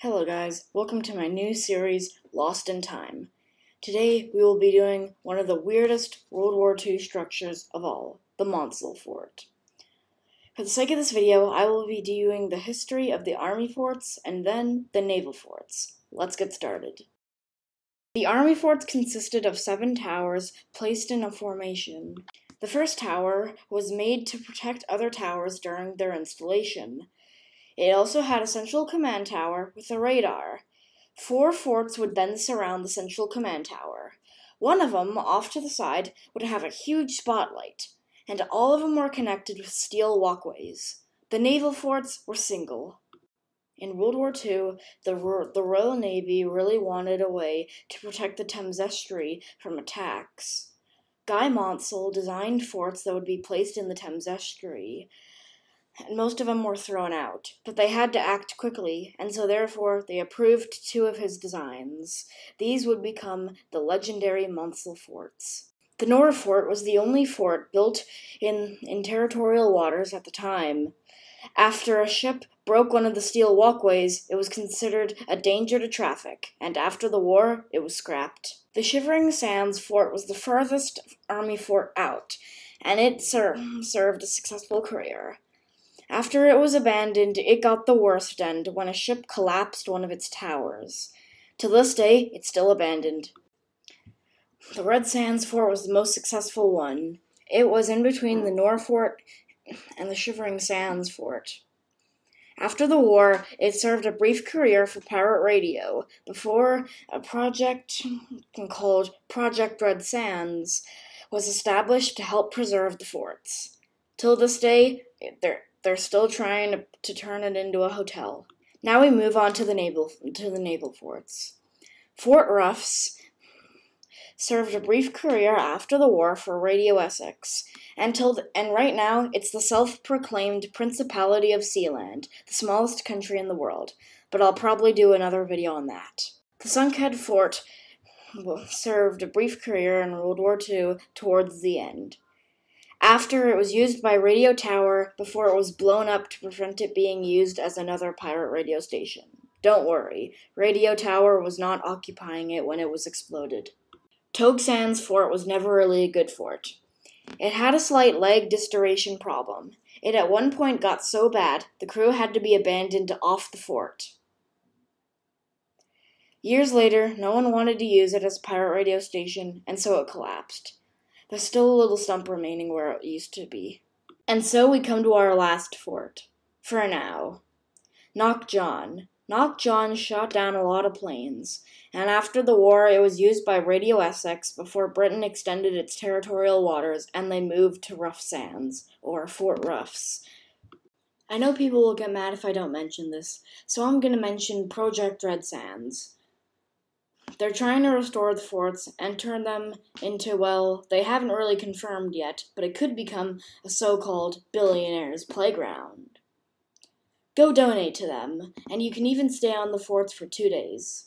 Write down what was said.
Hello guys, welcome to my new series, Lost in Time. Today we will be doing one of the weirdest World War II structures of all, the Maunsell Fort. For the sake of this video, I will be doing the history of the army forts and then the naval forts. Let's get started. The army forts consisted of 7 towers placed in a formation. The first tower was made to protect other towers during their installation. It also had a central command tower with a radar. 4 forts would then surround the central command tower. One of them, off to the side, would have a huge spotlight, and all of them were connected with steel walkways. The naval forts were single. In World War II, the Royal Navy really wanted a way to protect the Thames estuary from attacks. Guy Maunsell designed forts that would be placed in the Thames estuary, and most of them were thrown out, but they had to act quickly, and so therefore they approved 2 of his designs. These would become the legendary Maunsell forts. The Nora Fort was the only fort built in territorial waters at the time. After a ship broke one of the steel walkways, it was considered a danger to traffic, and after the war, it was scrapped. The Shivering Sands Fort was the furthest army fort out, and it served a successful career. After it was abandoned, it got the worst end when a ship collapsed one of its towers. To this day, it's still abandoned. The Red Sands Fort was the most successful one. It was in between the Nora Fort and the Shivering Sands Fort. After the war, it served a brief career for pirate radio before a project called Project Red Sands was established to help preserve the forts. Till this day, they're still trying to turn it into a hotel. Now we move on to the naval forts. Fort Ruffs served a brief career after the war for Radio Essex, and right now it's the self-proclaimed Principality of Sealand, the smallest country in the world, but I'll probably do another video on that. The Sunkhead Fort served a brief career in World War II towards the end. After it was used by Radio Tower before it was blown up to prevent it being used as another pirate radio station. Don't worry, Radio Tower was not occupying it when it was exploded. Togue Sands Fort was never really a good fort. It had a slight leg distortion problem. It at one point got so bad, the crew had to be abandoned off the fort. Years later, no one wanted to use it as a pirate radio station, and so it collapsed. There's still a little stump remaining where it used to be. And so we come to our last fort. For now. Knockjohn. Knockjohn shot down a lot of planes, and after the war it was used by Radio Essex before Britain extended its territorial waters and they moved to Rough Sands, or Fort Ruffs. I know people will get mad if I don't mention this, so I'm going to mention Project Red Sands. They're trying to restore the forts and turn them into, well, they haven't really confirmed yet, but it could become a so-called billionaire's playground. Go donate to them, and you can even stay on the forts for 2 days.